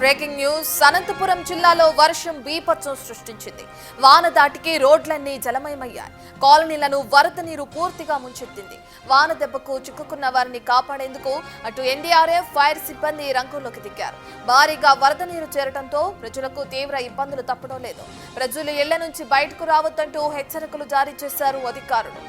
Breaking news Anantapuram జిల్లాలో వర్షం బీభత్సం సృష్టించింది. వాన దాటికి రోడ్లన్నీ జలమయమయ్యాయి. కాలనీలను వరద నీరు పూర్తిగా ముంచెత్తింది. వాన దెబ్బకు చిక్కుకున్న వారిని కాపాడేందుకు అటు ఎన్డీఆర్ఎఫ్ ఫైర్ సిబ్బంది రంగంలోకి దిగారు. భారీగా వరద నీరు చేరడంతో ప్రజలకు తీవ్ర ఇబ్బందులు తప్పడం లేదు. ప్రజలు ఇళ్ల నుంచి బయటకు రావద్దంటూ హెచ్చరికలు జారీ చేశారు అధికారులు.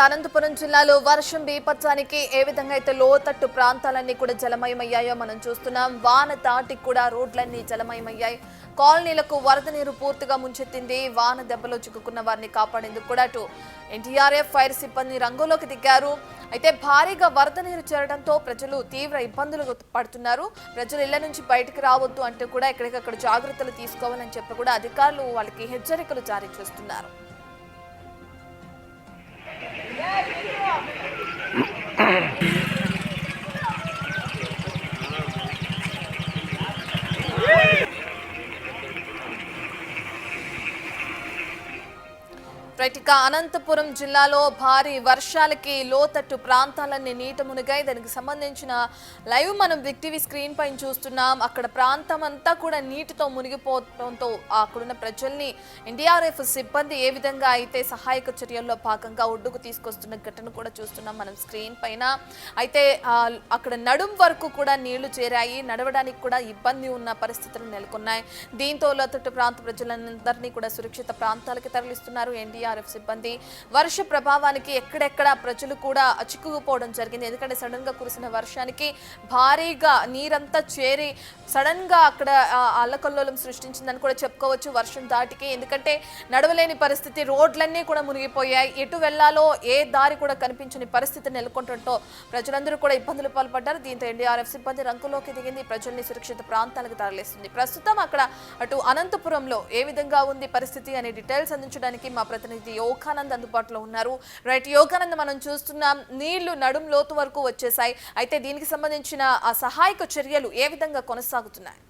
అనంతపురం జిల్లాలో వర్షం బీభత్సానికి ఏ విధంగా అయితే లోతట్టు ప్రాంతాలన్నీ కూడా జలమయమయ్యాయో మనం చూస్తున్నాం. వాన దాటికి కూడా రోడ్లన్నీ జలమయమయ్యాయి. కాలనీలకు వరద నీరు పూర్తిగా ముంచెత్తింది. వాన దెబ్బలో చిక్కుకున్న వారిని కాపాడేందుకు కూడా అటు ఎన్డీఆర్ఎఫ్ ఫైర్ సిబ్బంది రంగంలోకి దిగారు. అయితే భారీగా వరద నీరు చేరడంతో ప్రజలు తీవ్ర ఇబ్బందులు పడుతున్నారు. ప్రజలు ఇళ్ల నుంచి బయటకు రావద్దు అంటూ కూడా ఎక్కడికక్కడ జాగ్రత్తలు తీసుకోవాలని చెప్పి కూడా అధికారులు వాళ్ళకి హెచ్చరికలు జారీ చేస్తున్నారు. అనంతపురం జిల్లాలో భారీ వర్షాలకి లోతట్టు ప్రాంతాలన్నీ నీట మునిగాయి. దానికి సంబంధించిన లైవ్ మనం బిగ్ టీవీ స్క్రీన్ పైన చూస్తున్నాం. అక్కడ ప్రాంతం అంతా కూడా నీటితో మునిగిపోవడంతో అక్కడున్న ప్రజల్ని ఎన్డీఆర్ఎఫ్ సిబ్బంది ఏ విధంగా అయితే సహాయక చర్యల్లో భాగంగా ఒడ్డుకు తీసుకొస్తున్న ఘటన కూడా చూస్తున్నాం మనం స్క్రీన్ పైన. అయితే అక్కడ నడుం వరకు కూడా నీళ్లు చేరాయి. నడవడానికి కూడా ఇబ్బంది ఉన్న పరిస్థితులు నెలకొన్నాయి. దీంతో లోతట్టు ప్రాంత ప్రజలందరినీ కూడా సురక్షిత ప్రాంతాలకు తరలిస్తున్నారు ఎన్డీఆర్ఎఫ్ సిబ్బంది. వర్ష ప్రభావానికి ఎక్కడెక్కడ ప్రజలు కూడా చిక్కుకుపోవడం జరిగింది. ఎందుకంటే సడన్ గా కురిసిన వర్షానికి భారీగా నీరంతా చేరి సడన్ గా అక్కడ అల్లకల్లోలం సృష్టించిందని కూడా చెప్పుకోవచ్చు వర్షం దాటికి. ఎందుకంటే నడవలేని పరిస్థితి, రోడ్లన్నీ కూడా మునిగిపోయాయి. ఎటు వెళ్లాలో ఏ దారి కూడా కనిపించని పరిస్థితి నెలకొనడంతో ప్రజలందరూ కూడా ఇబ్బందులు పాల్పడ్డారు. దీంతో ఎన్డీఆర్ఎఫ్ సిబ్బంది రంగంలోకి దిగింది. ప్రజల్ని సురక్షిత ప్రాంతాలకు తరలిస్తుంది. ప్రస్తుతం అక్కడ అటు అనంతపురంలో ఏ విధంగా ఉంది పరిస్థితి అనే డీటెయిల్స్ అందించడానికి మా ప్రతినిధి యోగానంద్ అందుబాటులో ఉన్నారు. రైట్ యోగానంద్, మనం చూస్తున్నాం నీళ్లు నడుం లోతు వరకు వచ్చేసాయి. అయితే దీనికి సంబంధించిన ఆ సహాయక చర్యలు ఏ విధంగా కొనసాగుతున్నాయి?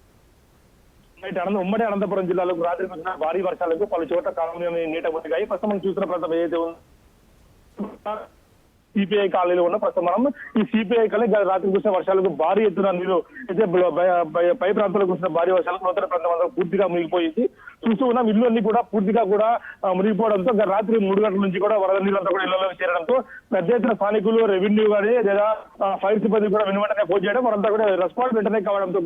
ఉమ్మడి అనంతపురం జిల్లాలో రాత్రి భారీ వర్షాలకు పలు చోట్ల కాలనీ నీట మునిగాయి. ప్రస్తుతం మనం చూసిన ప్రాంతం ఏదైతే ఉందో సిపిఐ కాలనీలో ఉన్న ప్రస్తుతం మనం ఈ సిపిఐ కాలనీ రాత్రి కురిసిన వర్షాలకు భారీ ఎత్తున నీరు అయితే పై ప్రాంతాల్లో కురిసిన భారీ వర్షాలకు నూతన ప్రాంతం అంతా పూర్తిగా మునిగిపోయింది. చూస్తూ ఉన్నాం ఇల్లు అన్ని కూడా పూర్తిగా కూడా మునిగిపోవడంతో రాత్రి 3 గంటల నుంచి కూడా వరద నీరు అంతా కూడా ఇళ్లలో చేరడంతో పెద్ద ఎత్తున స్థానికులు, రెవెన్యూ కానీ లేదా ఫైర్ సిబ్బంది కూడా వెంటనే ఫోన్ చేయడం, వారంతా కూడా రెస్పాన్స్ వెంటనే కావడంతో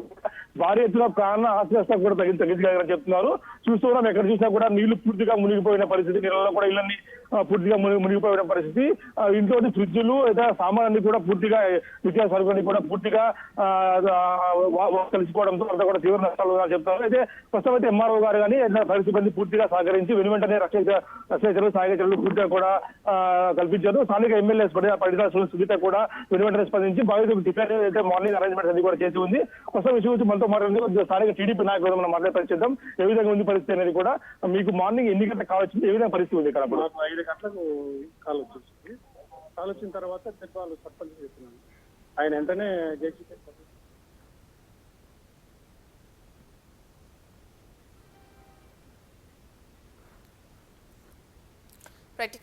భారీ ఎత్తున ప్రాణ ఆస్తి కూడా తగ్గించగలిగారని చెప్తున్నారు. చూస్తూ ఉన్నాం ఎక్కడ చూసినా కూడా నీళ్లు పూర్తిగా మునిగిపోయిన పరిస్థితి, నీళ్ళలో కూడా ఇళ్ళని పూర్తిగా మునిగిపోయిన పరిస్థితి. ఇంట్లో ఫ్రిడ్జ్లు లేదా సామాన్లన్నీ కూడా పూర్తిగా నిత్యావసర సరుకులన్నీ కూడా పూర్తిగా కలిసిపోవడంతో అంతా కూడా తీవ్ర నష్టాలు చెప్తున్నారు. అయితే ప్రస్తుతం అయితే ఎంఆర్ఓ గారు కానీ ఫైర్ సిబ్బంది పూర్తిగా సహకరించి వెంటనే రక్షణ చర్యలు, సహాయక చర్యలు పూర్తిగా కూడా కల్పించారు. స్థానిక ఎమ్మెల్యే పరిధిలో సునీత కూడా వెంటనే స్పందించి బాధితులకు టిఫిన్ అయితే మార్నింగ్ అరేంజ్మెంట్స్ అన్ని కూడా చేసి ఉంది. ప్రస్తుతం విషయం వచ్చి మనతో మాట్లాడింది స్థానిక టీడీపీ నాయకులు మనం మాట్లాడే పరిస్థితి ఏ విధంగా ఉంది పరిస్థితి అనేది కూడా. మీకు మార్నింగ్ ఎన్ని గంటలకు కావచ్చు, ఏ విధంగా పరిస్థితి ఉంది ఇక్కడ? 5 గంటలకు కాల్ వచ్చింది. కాల్ వచ్చిన తర్వాత వాళ్ళు సర్పంచ్ చెప్తున్నాను, ఆయన వెంటనే జేసీ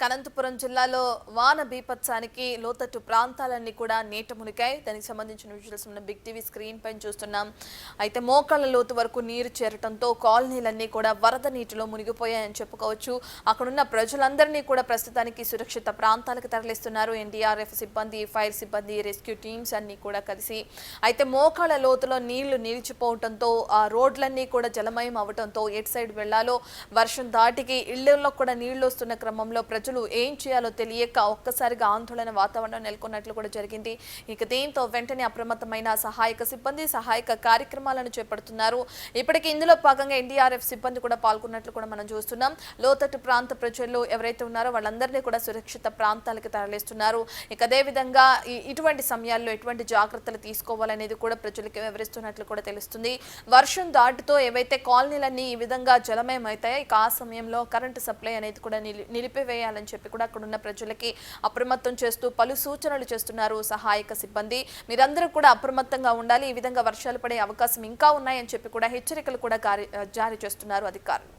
అనంతపురం జిల్లాలో వాన బీభత్సానికి లోతట్టు ప్రాంతాలన్నీ కూడా నీట మునిగాయి. దానికి సంబంధించిన విజువల్స్ మనం బిగ్ టీవీ స్క్రీన్ పైన చూస్తున్నాం. అయితే మోకాళ్ళ లోతు వరకు నీరు చేరటంతో కాలనీలన్నీ కూడా వరద నీటిలో మునిగిపోయాయని చెప్పుకోవచ్చు. అక్కడున్న ప్రజలందరినీ కూడా ప్రస్తుతానికి సురక్షిత ప్రాంతాలకు తరలిస్తున్నారు ఎన్డీఆర్ఎఫ్ సిబ్బంది, ఫైర్ సిబ్బంది, రెస్క్యూ టీమ్స్ అన్ని కూడా కలిసి. అయితే మోకాళ్ళ లోతులో నీళ్లు నిలిచిపోవడంతో ఆ రోడ్లన్నీ కూడా జలమయం అవడంతో ఎటు సైడ్ వెళ్లాలో వర్షం దాటికి ఇళ్లలో కూడా నీళ్లు వస్తున్న క్రమంలో ప్రజలు ఏం చేయాలో తెలియక ఒక్కసారిగా ఆందోళన వాతావరణం నెలకొన్నట్లు కూడా జరిగింది. ఇక దీంతో వెంటనే అప్రమత్తమైన సహాయక సిబ్బంది సహాయక కార్యక్రమాలను చేపడుతున్నారు. ఇప్పటికి ఇందులో భాగంగా ఎన్డీఆర్ఎఫ్ సిబ్బంది కూడా పాల్గొన్నట్లు కూడా మనం చూస్తున్నాం. లోతట్టు ప్రాంత ప్రజలు ఎవరైతే ఉన్నారో వాళ్ళందరినీ కూడా సురక్షిత ప్రాంతాలకు తరలిస్తున్నారు. ఇక అదేవిధంగా ఇటువంటి సమయాల్లో ఎటువంటి జాగ్రత్తలు తీసుకోవాలనేది కూడా ప్రజలకు వివరిస్తున్నట్లు కూడా తెలుస్తుంది. వర్షం దాటితో ఏవైతే కాలనీలన్నీ ఈ విధంగా జలమయమవుతాయో ఇక ఆ సమయంలో కరెంటు సప్లై అనేది కూడా నిలిపివేయాలని చెప్పి కూడా అక్కడ ఉన్న ప్రజలకి అప్రమత్తం చేస్తూ పలు సూచనలు చేస్తున్నారు సహాయక సిబ్బంది. మీరందరూ కూడా అప్రమత్తంగా ఉండాలి. ఈ విధంగా వర్షాలు పడే అవకాశం ఇంకా ఉన్నాయని చెప్పి కూడా హెచ్చరికలు కూడా జారీ చేస్తున్నారు అధికారులు.